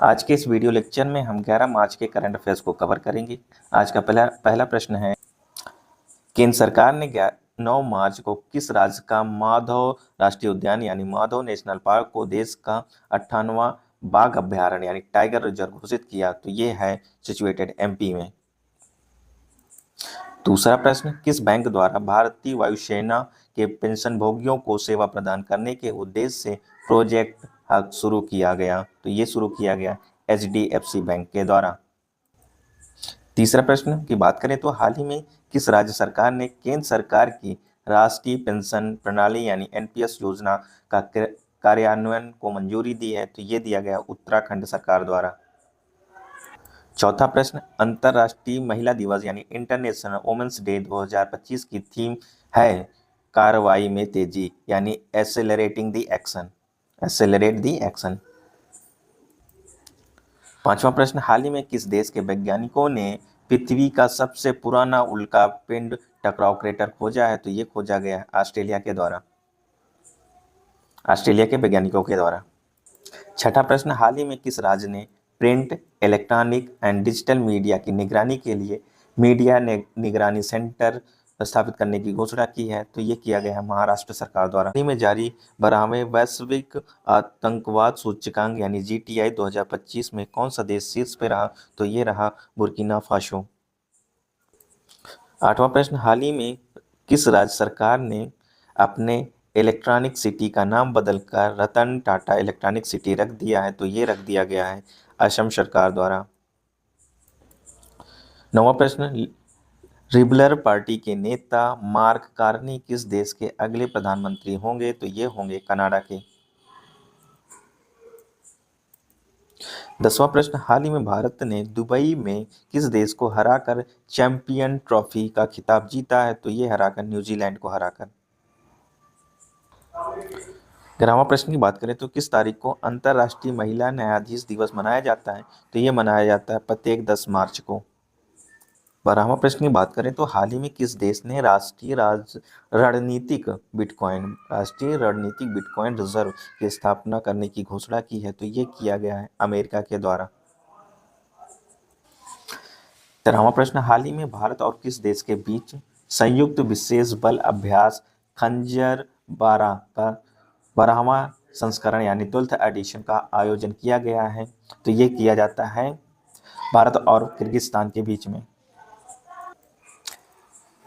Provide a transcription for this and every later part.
आज के इस वीडियो लेक्चर में हम 11 मार्च के करंट अफेयर्स को कवर करेंगे। आज का पहला प्रश्न है, केंद्र सरकार ने 9 मार्च को किस राज्य का माधव राष्ट्रीय उद्यान यानी माधव नेशनल पार्क को देश का 98वां बाघ अभ्यारण्य यानी टाइगर रिजर्व घोषित किया? तो ये है सिचुएटेड एमपी में। दूसरा प्रश्न, किस बैंक द्वारा भारतीय वायुसेना के पेंशनभोगियों को सेवा प्रदान करने के उद्देश्य से प्रोजेक्ट हक शुरू किया गया? तो ये शुरू किया गया एचडीएफसी बैंक के द्वारा। तीसरा प्रश्न की बात करें तो हाल ही में किस राज्य सरकार ने केंद्र सरकार की राष्ट्रीय पेंशन प्रणाली यानी एनपीएस योजना का कार्यान्वयन को मंजूरी दी है? तो ये दिया गया उत्तराखंड सरकार द्वारा। चौथा प्रश्न, अंतर्राष्ट्रीय महिला दिवस यानी इंटरनेशनल वुमेन्स डे 2025 की थीम है कार्रवाई में तेजी यानी एक्सेलरेटिंग द एक्शन। पांचवा प्रश्न, हाल ही में किस देश के वैज्ञानिकों ने पृथ्वी का सबसे पुराना उल्का पिंड टकराव क्रेटर खोजा है? तो ये खोजा गया है ऑस्ट्रेलिया के वैज्ञानिकों के द्वारा। छठा प्रश्न, हाल ही में किस राज्य ने print, electronic and digital media की निगरानी के लिए मीडिया निगरानी सेंटर स्थापित करने की घोषणा की है? तो ये किया गया है महाराष्ट्र सरकार द्वारा। हाल ही में जारी 12वें वैश्विक आतंकवाद सूचकांक यानी जीटीआई 2025 में कौन सा देश शीर्ष पे रहा? तो ये रहा बुर्किना फासो। आठवां प्रश्न, हाल ही में किस राज्य सरकार ने अपने इलेक्ट्रॉनिक सिटी का नाम बदलकर रतन टाटा इलेक्ट्रॉनिक सिटी रख दिया है? तो ये रख दिया गया है असम सरकार द्वारा। नौवां प्रश्न, लिबरल पार्टी के नेता मार्क कार्नी किस देश के अगले प्रधानमंत्री होंगे? तो ये होंगे कनाडा के। 10वां प्रश्न, हाल ही में भारत ने दुबई में किस देश को हराकर चैंपियन ट्रॉफी का खिताब जीता है? तो ये हराकर न्यूजीलैंड को हराकर। 11वां प्रश्न की बात करें तो किस तारीख को अंतर्राष्ट्रीय महिला न्यायाधीश दिवस मनाया जाता है? तो ये मनाया जाता है प्रत्येक 10 मार्च को। 12वां प्रश्न की बात करें तो हाल ही में किस देश ने राष्ट्रीय रणनीतिक बिटकॉइन रिजर्व की स्थापना करने की घोषणा की है? तो ये किया गया है अमेरिका के द्वारा। 13वां प्रश्न, हाल ही में भारत और किस देश के बीच संयुक्त विशेष बल अभ्यास खंजर 12 का 12वां संस्करण यानी 12th एडिशन का आयोजन किया गया है? तो ये किया जाता है भारत और किर्गिस्तान के बीच में।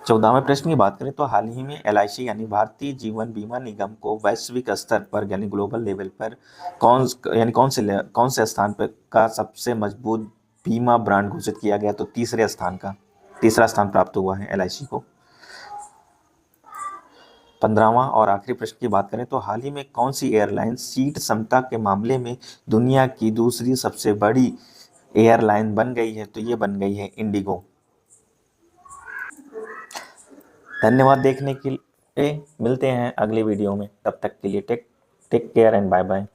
14वें प्रश्न की बात करें तो हाल ही में एलआईसी यानी भारतीय जीवन बीमा निगम को वैश्विक स्तर पर यानी ग्लोबल लेवल पर कौन से स्थान पर का सबसे मजबूत बीमा ब्रांड घोषित किया गया? तो तीसरा स्थान प्राप्त हुआ है एलआईसी को। 15वां और आखिरी प्रश्न की बात करें तो हाल ही में कौन सी एयरलाइन सीट क्षमता के मामले में दुनिया की दूसरी सबसे बड़ी एयरलाइन बन गई है? तो ये बन गई है इंडिगो। धन्यवाद देखने के लिए, मिलते हैं अगले वीडियो में। तब तक के लिए take care and bye bye.